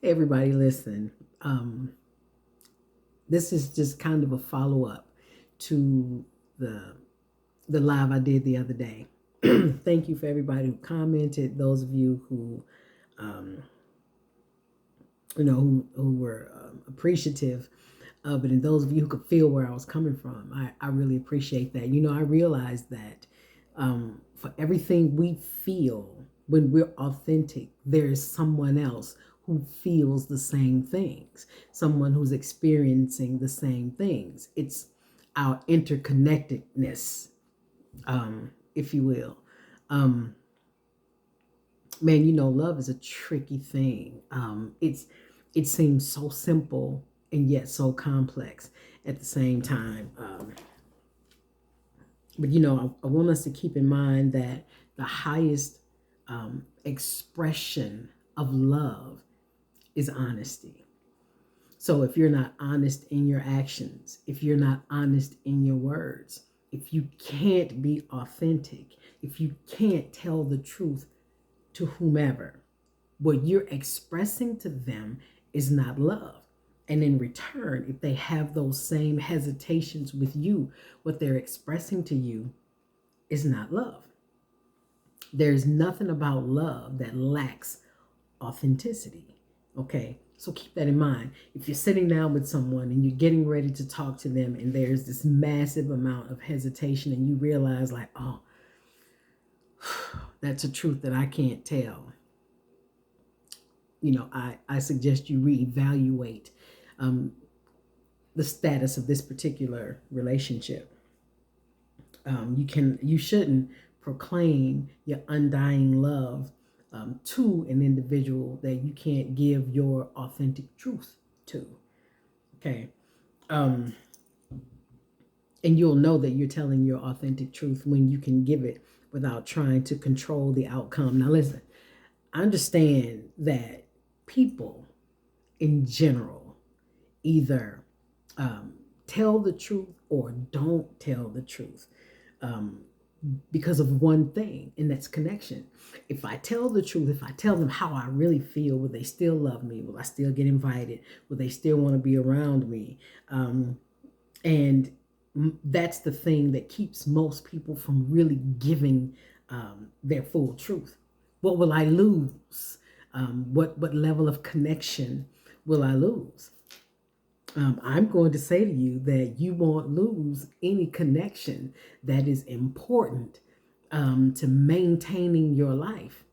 Hey, everybody, listen. This is just kind of a follow up to the the live I did the other day. Thank you for everybody who commented. Those of you who, um, who were appreciative of it, and those of you who could feel where I was coming from. I really appreciate that. I realize that for everything we feel when we're authentic, there is someone else who feels the same things, someone who's experiencing the same things. It's our interconnectedness, if you will. Um, Man, love is a tricky thing. It seems so simple and yet so complex at the same time. But I want us to keep in mind that the highest expression of love is honesty. So if you're not honest in your actions, if you're not honest in your words, if you can't be authentic, if you can't tell the truth to whomever, what you're expressing to them is not love. And in return, if they have those same hesitations with you, what they're expressing to you is not love. There's nothing about love that lacks authenticity. Okay. So keep that in mind. If you're sitting down with someone and you're getting ready to talk to them, and there's this massive amount of hesitation, and you realize, like, oh, that's a truth that I can't tell. I suggest you reevaluate um, the status of this particular relationship. You shouldn't proclaim your undying love to an individual that you can't give your authentic truth to. Okay. Um, and you'll know that you're telling your authentic truth when you can give it without trying to control the outcome. Now, listen, I understand that people in general either um, tell the truth or don't tell the truth. Um, because of one thing, and that's connection. If I tell the truth, if I tell them how I really feel, will they still love me? Will I still get invited? Will they still want to be around me? And that's the thing that keeps most people from really giving their full truth. What will I lose? What level of connection will I lose? I'm going to say to you that you won't lose any connection that is important to maintaining your life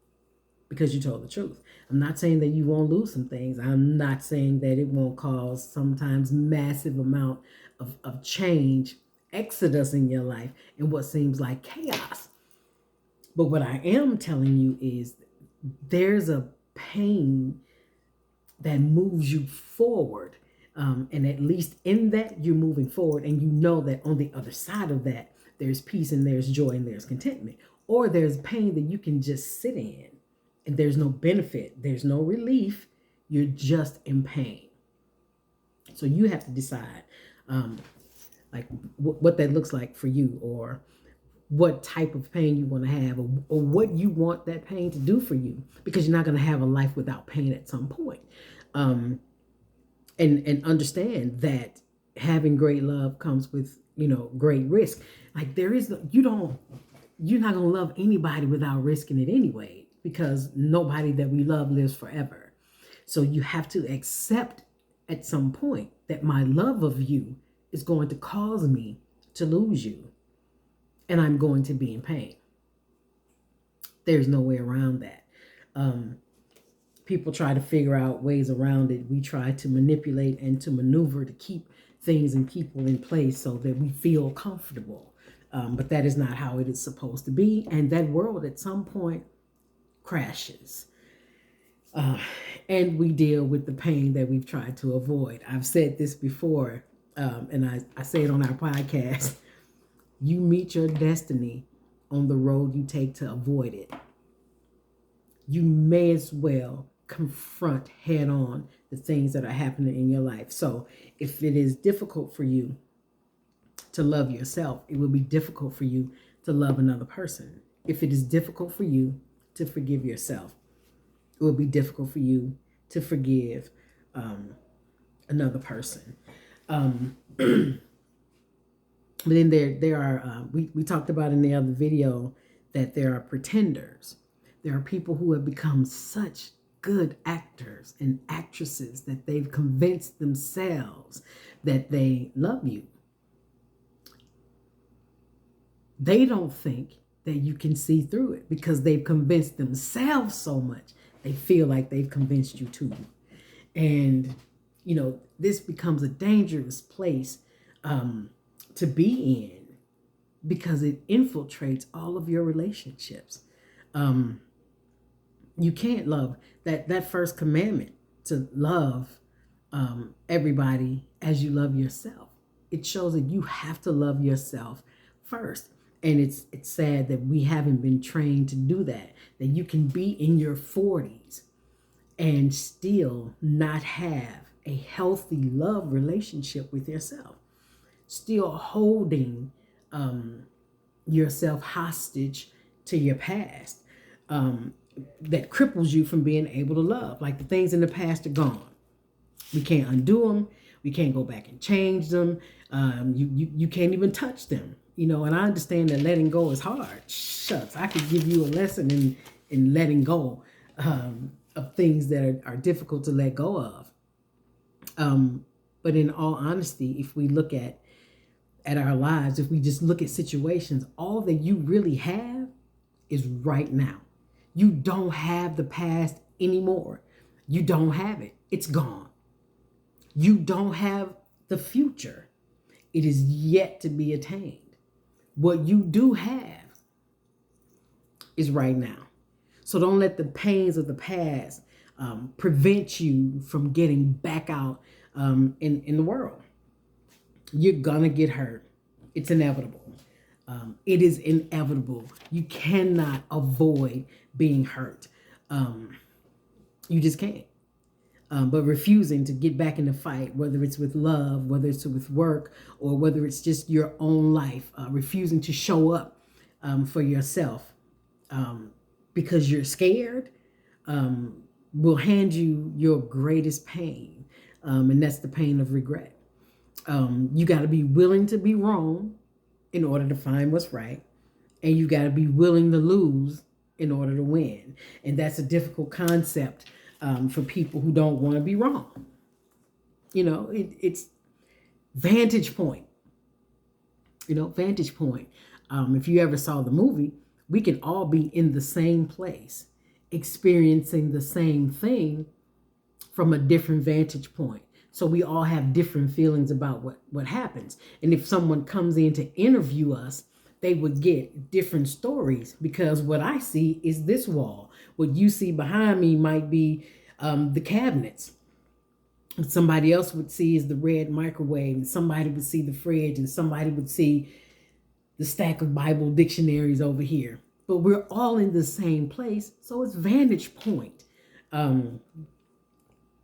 because you told the truth. I'm not saying that you won't lose some things. I'm not saying that it won't cause sometimes massive amount of change, exodus in your life, and what seems like chaos. But what I am telling you is there's a pain that moves you forward. And at least in that, you're moving forward, and you know that on the other side of that, there's peace and there's joy and there's contentment. Or there's pain that you can just sit in, and there's no benefit, there's no relief, you're just in pain. So you have to decide, um, like, what that looks like for you, or what type of pain you want to have, or what you want that pain to do for you, because you're not going to have a life without pain at some point. Um, and understand that having great love comes with great risk. Like, you're not going to love anybody without risking it anyway, because nobody that we love lives forever. So you have to accept at some point that my love of you is going to cause me to lose you, and I'm going to be in pain. There's no way around that. People try to figure out ways around it. We try to manipulate and to maneuver to keep things and people in place so that we feel comfortable. But that is not how it is supposed to be. And that world at some point crashes. Uh, and we deal with the pain that we've tried to avoid. I've said this before, and I say it on our podcast. You meet your destiny on the road you take to avoid it. You may as well confront head on the things that are happening in your life. So if it is difficult for you to love yourself, it will be difficult for you to love another person. If it is difficult for you to forgive yourself, it will be difficult for you to forgive another person. But then there are we talked about in the other video that there are pretenders. There are people who have become such good actors and actresses that they've convinced themselves that they love you. They don't think that you can see through it because they've convinced themselves so much. They feel like they've convinced you too. And, this becomes a dangerous place to be in because it infiltrates all of your relationships. You can't love that first commandment to love everybody as you love yourself. It shows that you have to love yourself first. And it's sad that we haven't been trained to do that you can be in your 40s and still not have a healthy love relationship with yourself, still holding yourself hostage to your past that cripples you from being able to love. Like the things in the past are gone. We can't undo them. We can't go back and change them. You can't even touch them. And I understand that letting go is hard. Shucks, I could give you a lesson in letting go of things that are difficult to let go of. But in all honesty, if we look at our lives, if we just look at situations, all that you really have is right now. You don't have the past anymore. You don't have it. It's gone. You don't have the future. It is yet to be attained. What you do have is right now. So don't let the pains of the past prevent you from getting back out in the world. You're gonna get hurt. It's inevitable. It is inevitable. You cannot avoid being hurt. You just can't. But refusing to get back in the fight, whether it's with love, whether it's with work, or whether it's just your own life, refusing to show up for yourself because you're scared, will hand you your greatest pain, and that's the pain of regret. You got to be willing to be wrong in order to find what's right, and you got to be willing to lose in order to win. And that's a difficult concept for people who don't want to be wrong. It's vantage point. Vantage point. If you ever saw the movie, we can all be in the same place, experiencing the same thing from a different vantage point. So we all have different feelings about what happens. And if someone comes in to interview us, they would get different stories because what I see is this wall. What you see behind me might be the cabinets. What somebody else would see is the red microwave, and somebody would see the fridge, and somebody would see the stack of Bible dictionaries over here. But we're all in the same place, so it's vantage point. But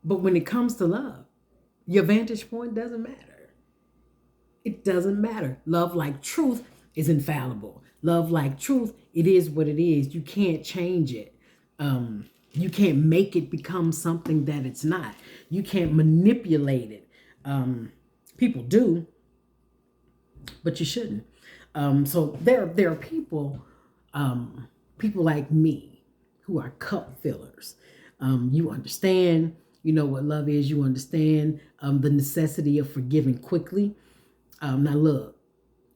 when it comes to love, your vantage point doesn't matter. It doesn't matter. Love like truth is infallible. Love like truth, it is what it is. You can't change it. You can't make it become something that it's not. You can't manipulate it. People do, but you shouldn't. So there are people like me who are cup fillers. You understand, what love is. You understand the necessity of forgiving quickly. Now look,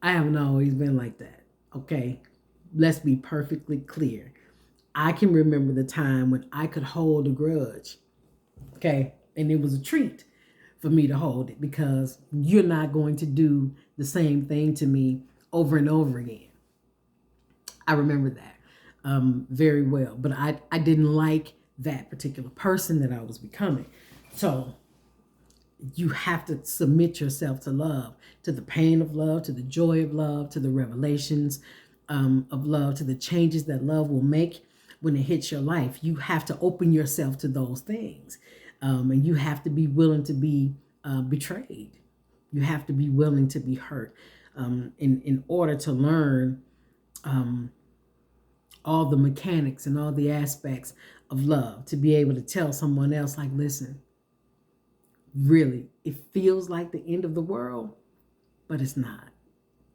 I haven't always been like that. Okay, let's be perfectly clear. I can remember the time when I could hold a grudge. Okay, and it was a treat for me to hold it because you're not going to do the same thing to me over and over again. I remember that very well, but I didn't like that particular person that I was becoming. So you have to submit yourself to love, to the pain of love, to the joy of love, to the revelations of love, to the changes that love will make when it hits your life. You have to open yourself to those things. And you have to be willing to be betrayed. You have to be willing to be hurt in order to learn all the mechanics and all the aspects of love, to be able to tell someone else, like, listen, really, it feels like the end of the world, but it's not.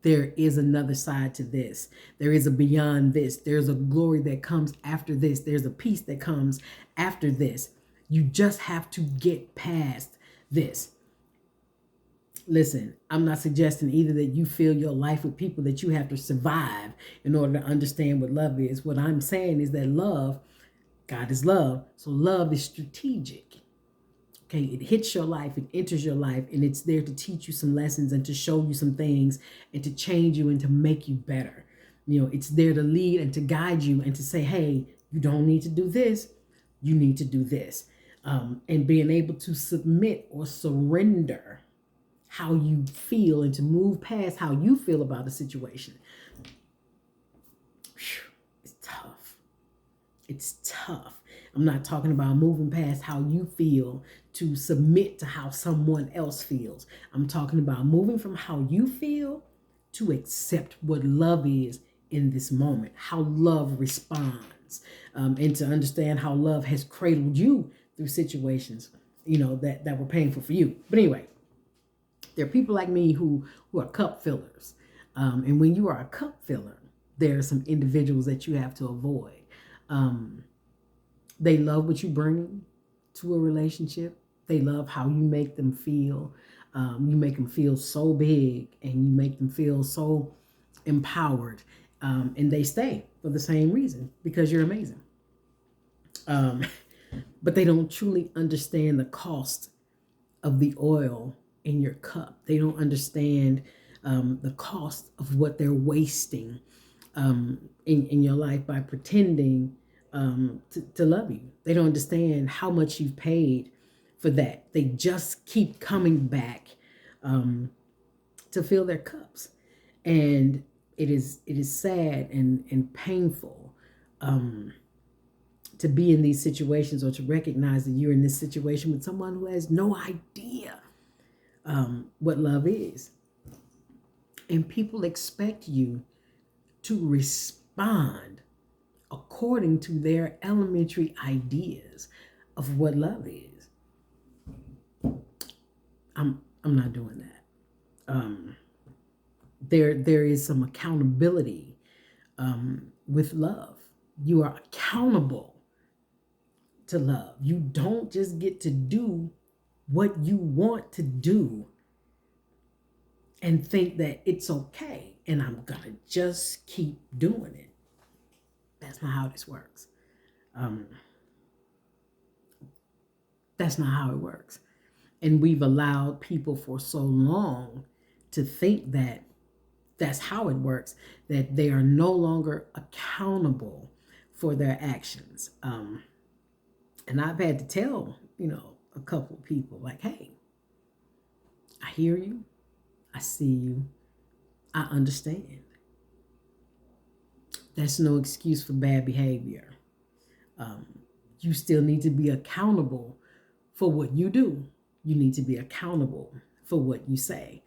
There is another side to this. There is a beyond this. There's a glory that comes after this. There's a peace that comes after this. You just have to get past this. Listen, I'm not suggesting either that you fill your life with people that you have to survive in order to understand what love is. What I'm saying is that love, God is love, so love is strategic. Okay, it hits your life, it enters your life, and it's there to teach you some lessons and to show you some things and to change you and to make you better. It's there to lead and to guide you and to say, hey, you don't need to do this, you need to do this. And being able to submit or surrender how you feel and to move past how you feel about a situation. It's tough. It's tough. I'm not talking about moving past how you feel to submit to how someone else feels. I'm talking about moving from how you feel to accept what love is in this moment, how love responds, and to understand how love has cradled you through situations, that were painful for you. But anyway, there are people like me who are cup fillers. And when you are a cup filler, there are some individuals that you have to avoid. They love what you bring to a relationship. They love how you make them feel. You make them feel so big and you make them feel so empowered. And they stay for the same reason, because you're amazing. But they don't truly understand the cost of the oil in your cup. They don't understand the cost of what they're wasting in your life by pretending to love you. They don't understand how much you've paid for that. They just keep coming back to fill their cups. And it is sad and painful to be in these situations, or to recognize that you're in this situation with someone who has no idea what love is. And people expect you to respond according to their elementary ideas of what love is. I'm not doing that. There is some accountability with love. You are accountable to love. You don't just get to do what you want to do and think that it's okay and I'm gonna just keep doing it. That's not how this works. That's not how it works. And we've allowed people for so long to think that that's how it works, that they are no longer accountable for their actions. And I've had to tell, a couple of people, like, hey, I hear you, I see you, I understand. That's no excuse for bad behavior. You still need to be accountable for what you do. You need to be accountable for what you say.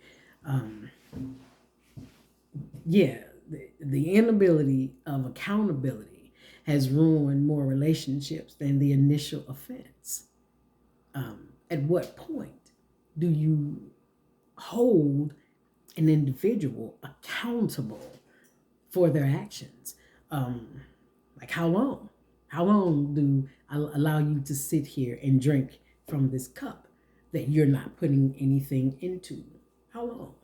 The inability of accountability has ruined more relationships than the initial offense. At what point do you hold an individual accountable for their actions? Like how long? How long do I allow you to sit here and drink from this cup that you're not putting anything into? How long?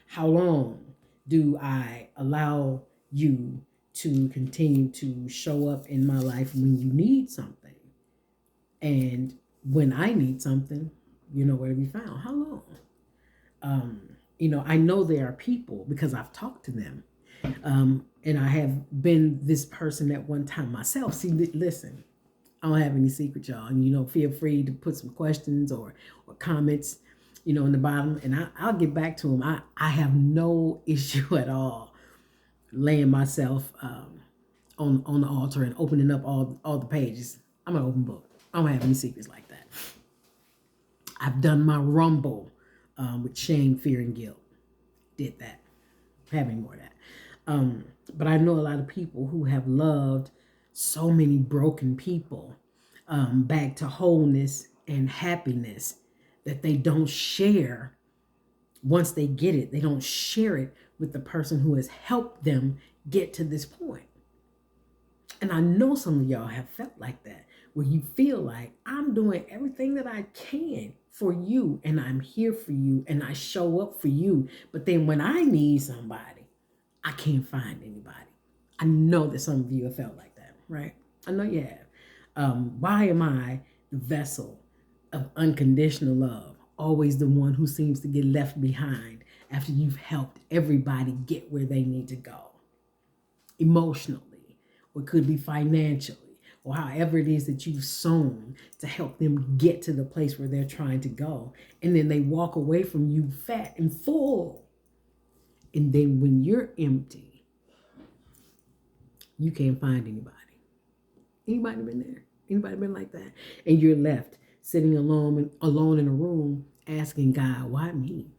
How long do I allow you to continue to show up in my life when you need something? And when I need something, you know where to be found. How long? I know there are people, because I've talked to them, and I have been this person at one time myself. See, listen, I don't have any secret, y'all. And, feel free to put some questions or comments, in the bottom, and I'll get back to them. I have no issue at all laying myself on the altar and opening up all the pages. I'm an open book. I don't have any secrets like that. I've done my rumble with shame, fear, and guilt. Did that. I don't have any more of that. But I know a lot of people who have loved so many broken people back to wholeness and happiness that they don't share. Once they get it, they don't share it with the person who has helped them get to this point. And I know some of y'all have felt like that, where you feel like I'm doing everything that I can for you, and I'm here for you, and I show up for you. But then when I need somebody, I can't find anybody. I know that some of you have felt like that, right? I know you have. Why am I the vessel of unconditional love, always the one who seems to get left behind after you've helped everybody get where they need to go? Emotionally, or it could be financially, or however it is that you've sown to help them get to the place where they're trying to go. And then they walk away from you fat and full. And then when you're empty, you can't find anybody. Anybody been there? Anybody been like that? And you're left sitting alone in a room asking God, why me?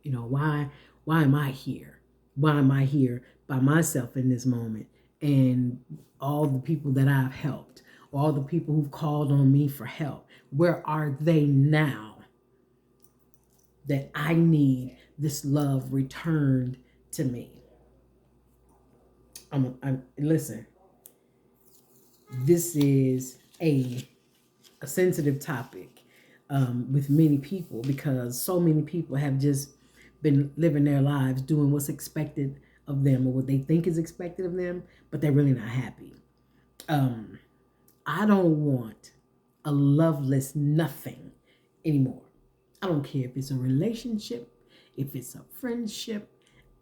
You know, why am I here? Why am I here by myself in this moment? And all the people that I've helped, all the people who've called on me for help, where are they now that I need this love returned to me? Listen, this is a sensitive topic with many people, because so many people have just been living their lives doing what's expected of them, or what they think is expected of them, but they're really not happy. I don't want a loveless nothing anymore. I don't care if it's a relationship, if it's a friendship,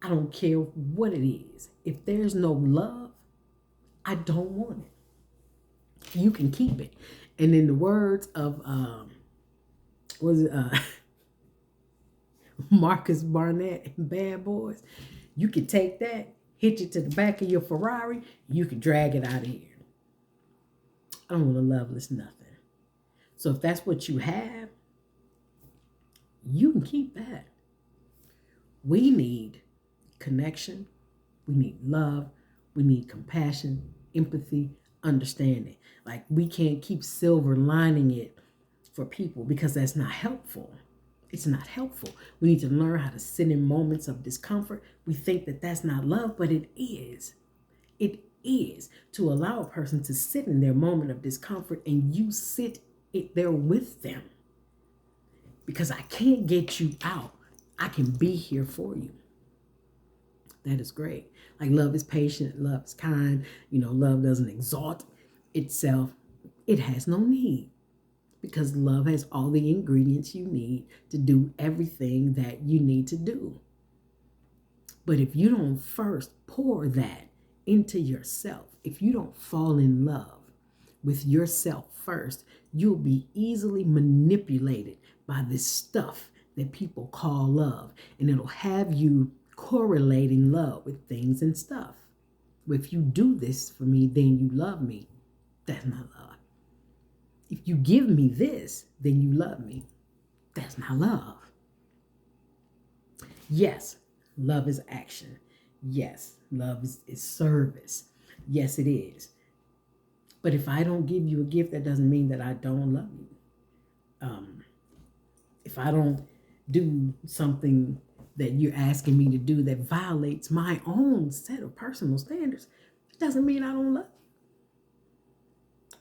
I don't care what it is. If there's no love, I don't want it. You can keep it. And in the words of Marcus Barnett in Bad Boys, you can take that, hitch it to the back of your Ferrari, you can drag it out of here. I don't want a loveless nothing. So if that's what you have, you can keep that. We need connection. We need love. We need compassion, empathy, understanding. Like, we can't keep silver lining it for people, because that's not helpful. It's not helpful. We need to learn how to sit in moments of discomfort. We think that that's not love, but it is. It is to allow a person to sit in their moment of discomfort and you sit there with them. Because I can't get you out. I can be here for you. That is great. Like, love is patient, love is kind. You know, love doesn't exalt itself. It has no need, because love has all the ingredients you need to do everything that you need to do. But if you don't first pour that into yourself, if you don't fall in love with yourself first, you'll be easily manipulated by this stuff that people call love. And it'll have you correlating love with things and stuff. If you do this for me, then you love me. That's not love. If you give me this, then you love me. That's not love. Yes, love is action. Yes, love is service. Yes, it is. But if I don't give you a gift, that doesn't mean that I don't love you. If I don't do something that you're asking me to do that violates my own set of personal standards, it doesn't mean I don't love you.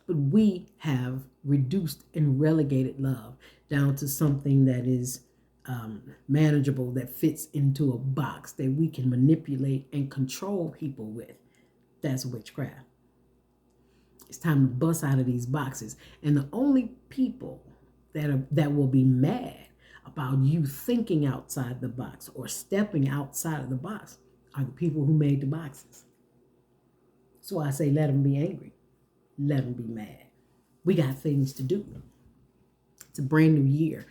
But we have reduced and relegated love down to something that is manageable, that fits into a box that we can manipulate and control people with. That's witchcraft. It's time to bust out of these boxes. And the only people that will be mad about you thinking outside the box or stepping outside of the box are the people who made the boxes. That's why I say let them be angry. Let them be mad. We got things to do. It's a brand new year.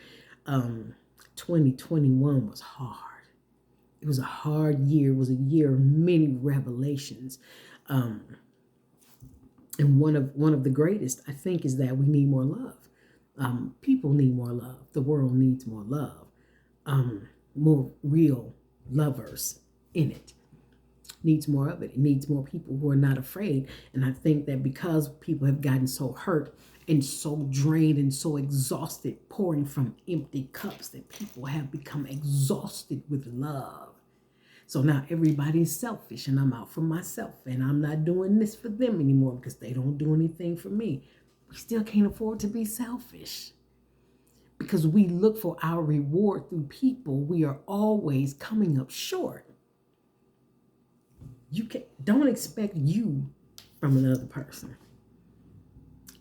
2021 was hard. It was a hard year. It was a year of many revelations. And one of the greatest, I think, is that we need more love. People need more love. The world needs more love. More real lovers in it. needs more of it. It needs more people who are not afraid. And I think that because people have gotten so hurt and so drained and so exhausted, pouring from empty cups, that people have become exhausted with love. So now everybody's selfish and I'm out for myself and I'm not doing this for them anymore because they don't do anything for me. We still can't afford to be selfish because we look for our reward through people. We are always coming up short. Don't expect you from another person.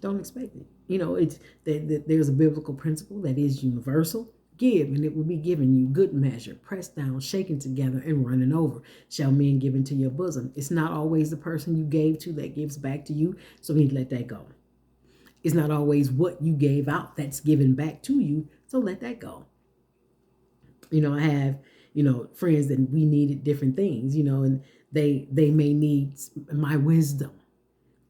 Don't expect it. There's a biblical principle that is universal. Give, and it will be given you. Good measure, pressed down, shaken together, and running over, shall men give into your bosom. It's not always the person you gave to that gives back to you, so we need to let that go. It's not always what you gave out that's given back to you, so let that go. I have, friends that we needed different things, and they may need my wisdom.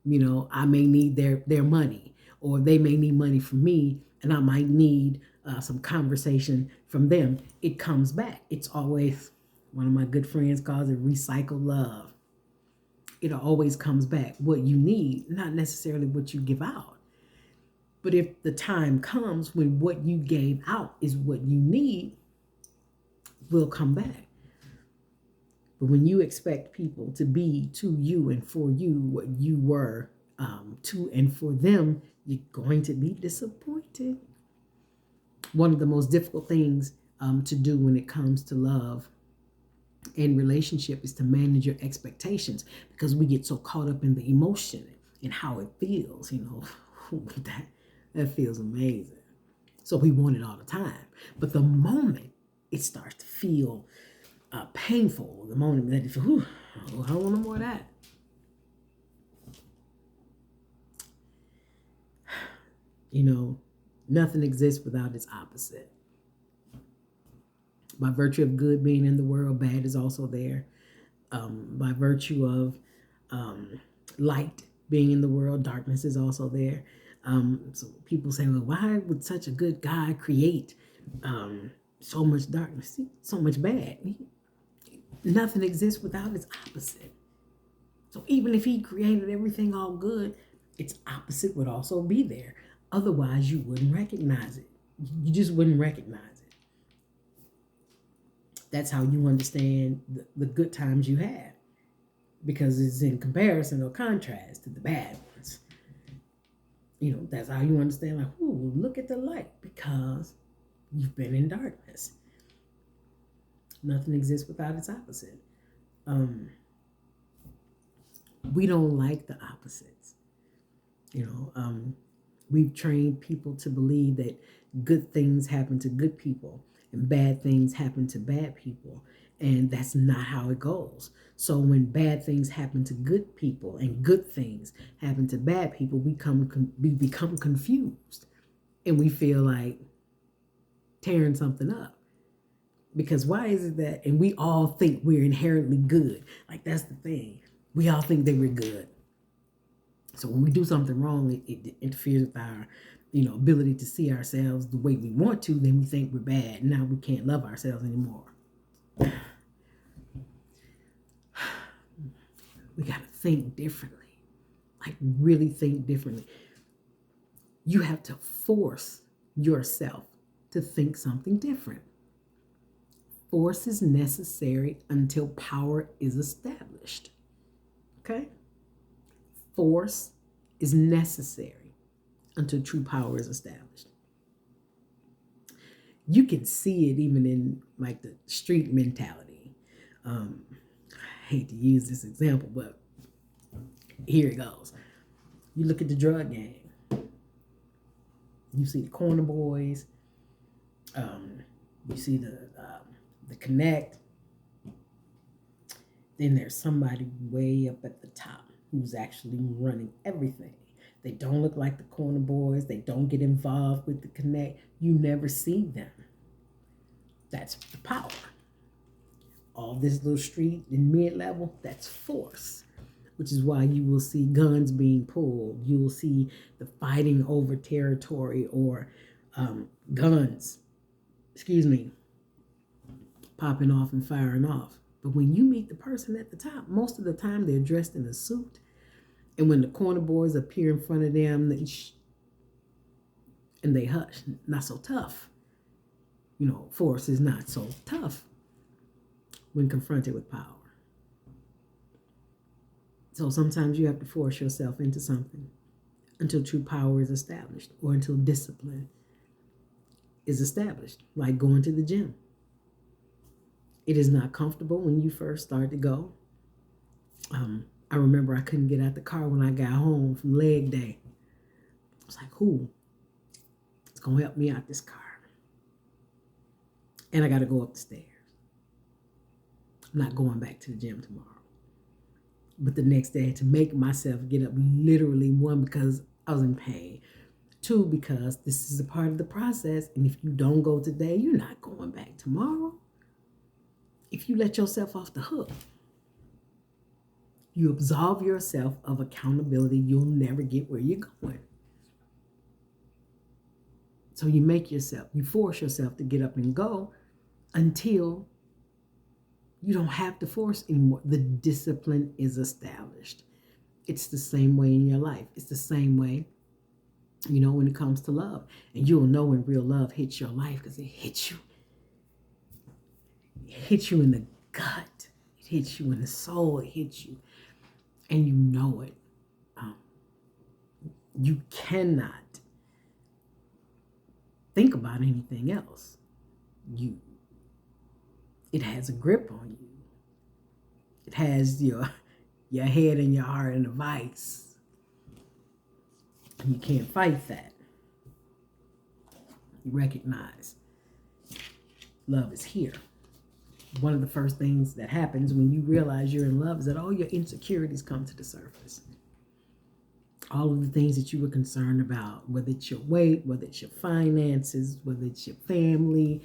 I may need their money, or they may need money from me, and I might need some conversation from them. It comes back. It's always, one of my good friends calls it recycled love. It always comes back. What you need, not necessarily what you give out. But if the time comes when what you gave out is what you need, will come back. But when you expect people to be to you and for you what you were to and for them, you're going to be disappointed. One of the most difficult things to do when it comes to love and relationship is to manage your expectations, because we get so caught up in the emotion and how it feels. That feels amazing. So we want it all the time. But the moment it starts to feel painful, the moment that you feel, I don't want no more of that. Nothing exists without its opposite. By virtue of good being in the world, bad is also there. By virtue of light being in the world, darkness is also there. So people say, well, why would such a good God create so much darkness, so much bad? Nothing exists without its opposite. So even if he created everything all good, its opposite would also be there. Otherwise, you wouldn't recognize it. You just wouldn't recognize it. That's how you understand the good times you have, because it's in comparison or contrast to the bad ones. That's how you understand, like, ooh, look at the light, because you've been in darkness. Nothing exists without its opposite. We don't like the opposites. We've trained people to believe that good things happen to good people and bad things happen to bad people. And that's not how it goes. So when bad things happen to good people and good things happen to bad people, we become confused. And we feel like tearing something up. Because why is it that, and we all think we're inherently good. Like, that's the thing. We all think that we're good. So when we do something wrong, it interferes with our, ability to see ourselves the way we want to. Then we think we're bad. Now we can't love ourselves anymore. We got to think differently. Like, really think differently. You have to force yourself to think something different. Force is necessary until power is established. Okay? Force is necessary until true power is established. You can see it even in like the street mentality. I hate to use this example, but here it goes. You look at the drug gang. You see the corner boys. You see the Connect. Then there's somebody way up at the top who's actually running everything. They don't look like the corner boys. They don't get involved with the Connect. You never see them. That's the power. All this little street and mid-level, that's force, which is why you will see guns being pulled. You will see the fighting over territory or guns, popping off and firing off. But when you meet the person at the top, most of the time they're dressed in a suit. And when the corner boys appear in front of them, and they hush, not so tough. Force is not so tough when confronted with power. So sometimes you have to force yourself into something until true power is established or until discipline is established, like going to the gym. It is not comfortable when you first start to go. I remember I couldn't get out the car when I got home from leg day. I was like, who is going to help me out this car? And I got to go up the stairs. I'm not going back to the gym tomorrow. But the next day, I had to make myself get up, literally, one, because I was in pain. Two, because this is a part of the process. And if you don't go today, you're not going back tomorrow. If you let yourself off the hook, you absolve yourself of accountability, you'll never get where you're going. So you force yourself to get up and go until you don't have to force anymore. The discipline is established. It's the same way in your life. It's the same way, when it comes to love. And you'll know when real love hits your life because it hits you. It hits you in the gut. It hits you in the soul. It hits you. And you know it. You cannot think about anything else. It has a grip on you. It has your head and your heart in a vice. And you can't fight that. You recognize love is here. One of the first things that happens when you realize you're in love is that all your insecurities come to the surface. All of the things that you were concerned about, whether it's your weight, whether it's your finances, whether it's your family,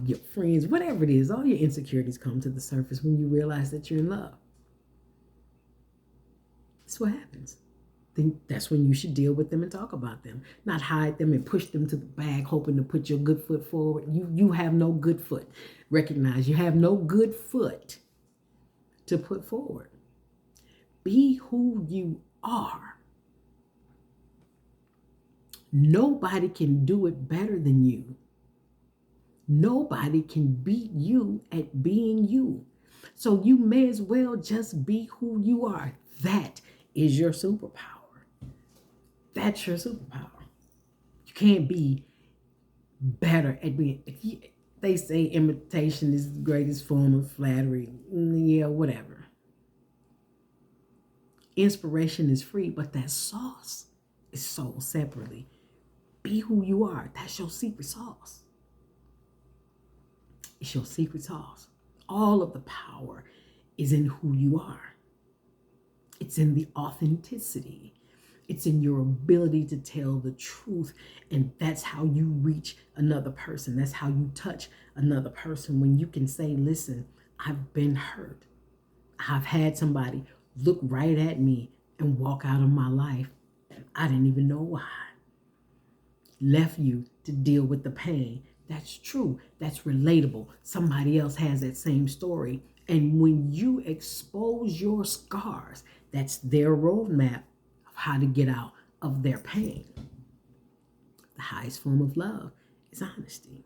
your friends, whatever it is, all your insecurities come to the surface when you realize that you're in love. That's what happens. Then that's when you should deal with them and talk about them, not hide them and push them to the back, hoping to put your good foot forward. You have no good foot. Recognize you have no good foot to put forward. Be who you are. Nobody can do it better than you. Nobody can beat you at being you. So you may as well just be who you are. That is your superpower. That's your superpower. You can't be better at being. They say imitation is the greatest form of flattery. Yeah, whatever. Inspiration is free, but that sauce is sold separately. Be who you are. That's your secret sauce. It's your secret sauce. All of the power is in who you are. It's in the authenticity. It's in your ability to tell the truth. And that's how you reach another person. That's how you touch another person. When you can say, listen, I've been hurt. I've had somebody look right at me and walk out of my life. And I didn't even know why. Left you to deal with the pain. That's true. That's relatable. Somebody else has that same story. And when you expose your scars, that's their roadmap of how to get out of their pain. The highest form of love is honesty.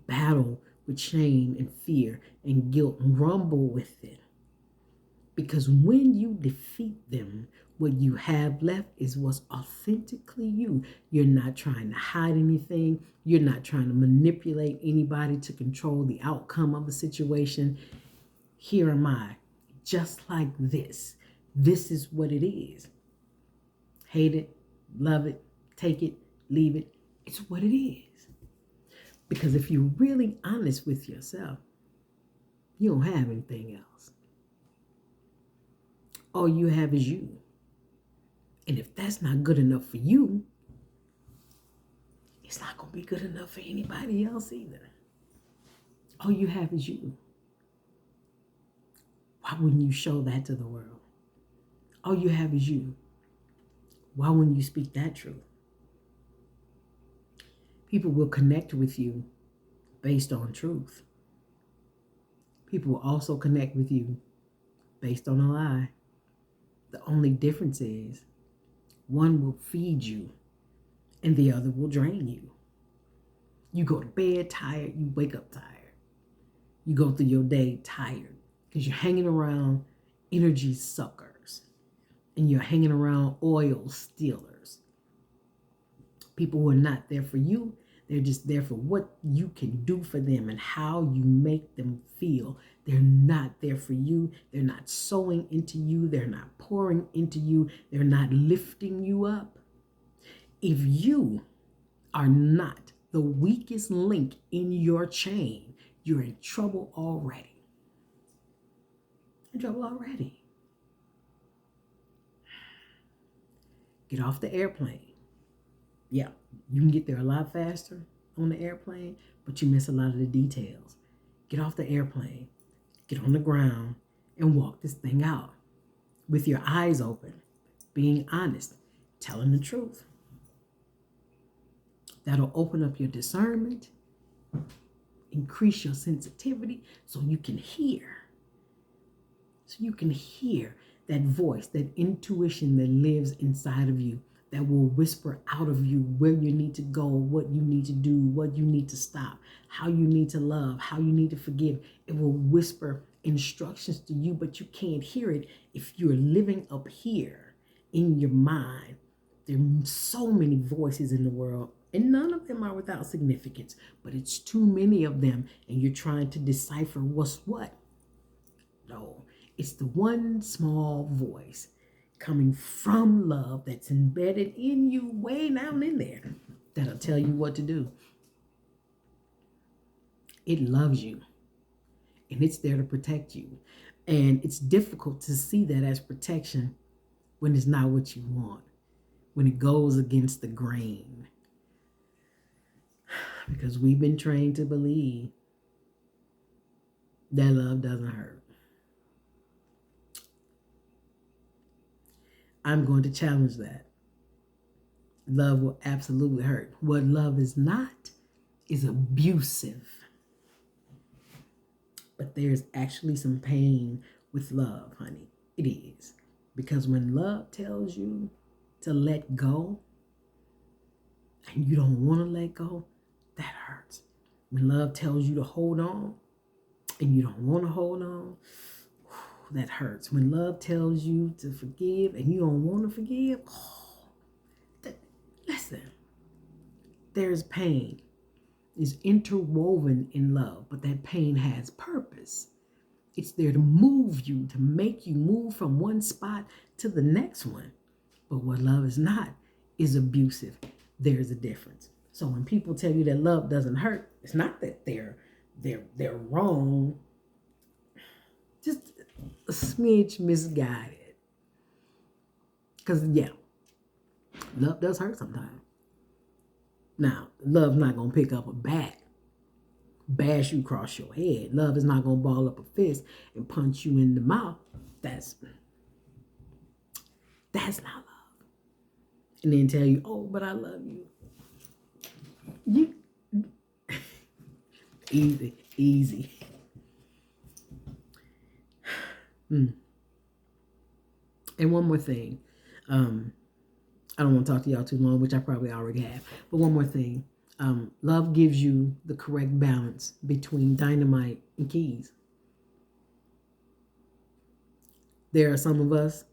Battle with shame and fear and guilt. Rumble with it. Because when you defeat them, what you have left is what's authentically you. You're not trying to hide anything. You're not trying to manipulate anybody to control the outcome of a situation. Here am I, just like this. This is what it is. Hate it, love it, take it, leave it. It's what it is. Because if you're really honest with yourself, you don't have anything else. All you have is you. And if that's not good enough for you, it's not going to be good enough for anybody else either. All you have is you. Why wouldn't you show that to the world? All you have is you. Why wouldn't you speak that truth? People will connect with you based on truth. People will also connect with you based on a lie. The only difference is one will feed you and the other will drain you. You go to bed tired, you wake up tired. You go through your day tired because you're hanging around energy suckers and you're hanging around oil stealers. People who are not there for you, they're just there for what you can do for them and how you make them feel. They're not there for you. They're not sowing into you. They're not pouring into you. They're not lifting you up. If you are not the weakest link in your chain, you're in trouble already. In trouble already. Get off the airplane. Yeah, you can get there a lot faster on the airplane, but you miss a lot of the details. Get off the airplane, get on the ground, and walk this thing out with your eyes open, being honest, telling the truth. That'll open up your discernment, increase your sensitivity so you can hear. So you can hear that voice, that intuition that lives inside of you, that will whisper out of you where you need to go, what you need to do, what you need to stop, how you need to love, how you need to forgive. It will whisper instructions to you, but you can't hear it if you're living up here in your mind. There are so many voices in the world, and none of them are without significance, but it's too many of them, and you're trying to decipher what's what. No, it's the one small voice coming from love that's embedded in you way down in there that'll tell you what to do. It loves you and it's there to protect you. And it's difficult to see that as protection when it's not what you want, when it goes against the grain. Because we've been trained to believe that love doesn't hurt. I'm going to challenge that. Love will absolutely hurt. What love is not is abusive. But there's actually some pain with love, honey. It is. Because when love tells you to let go and you don't want to let go, that hurts. When love tells you to hold on and you don't want to hold on, that hurts. When love tells you to forgive and you don't want to forgive, listen, there's pain. It's interwoven in love, but that pain has purpose. It's there to move you, to make you move from one spot to the next one. But what love is not is abusive. There's a difference. So when people tell you that love doesn't hurt, it's not that they're wrong. Just a smidge misguided. Because, yeah, love does hurt sometimes. Now, love's not going to pick up a bat, bash you across your head. Love is not going to ball up a fist and punch you in the mouth. That's not love. And then tell you, oh, but I love you. Easy. And one more thing. I don't want to talk to y'all too long, which I probably already have. But one more thing. Love gives you the correct balance between dynamite and keys. There are some of us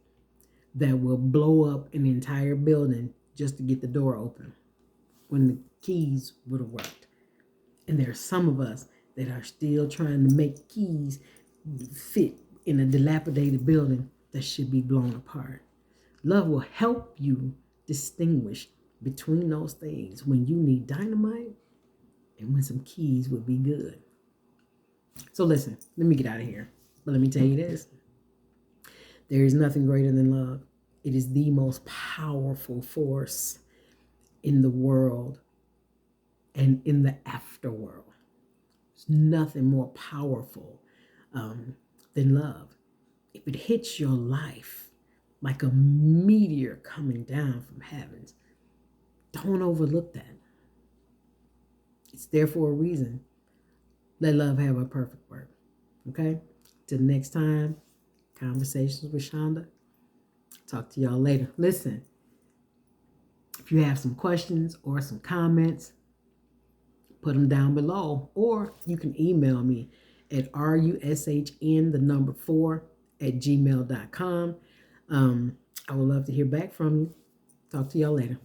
that will blow up an entire building just to get the door open when the keys would have worked. And there are some of us that are still trying to make keys fit in a dilapidated building that should be blown apart. Love will help you distinguish between those things when you need dynamite and when some keys would be good. So listen, let me get out of here. But let me tell you this. There is nothing greater than love. It is the most powerful force in the world and in the afterworld. There's nothing more powerful than love. If it hits your life like a meteor coming down from heavens, don't overlook that. It's there for a reason. Let love have a perfect work. Okay? Till next time, Conversations with Shonda. Talk to y'all later. Listen, if you have some questions or some comments, put them down below. Or you can email me at rushn4@gmail.com. I would love to hear back from you. Talk to y'all later.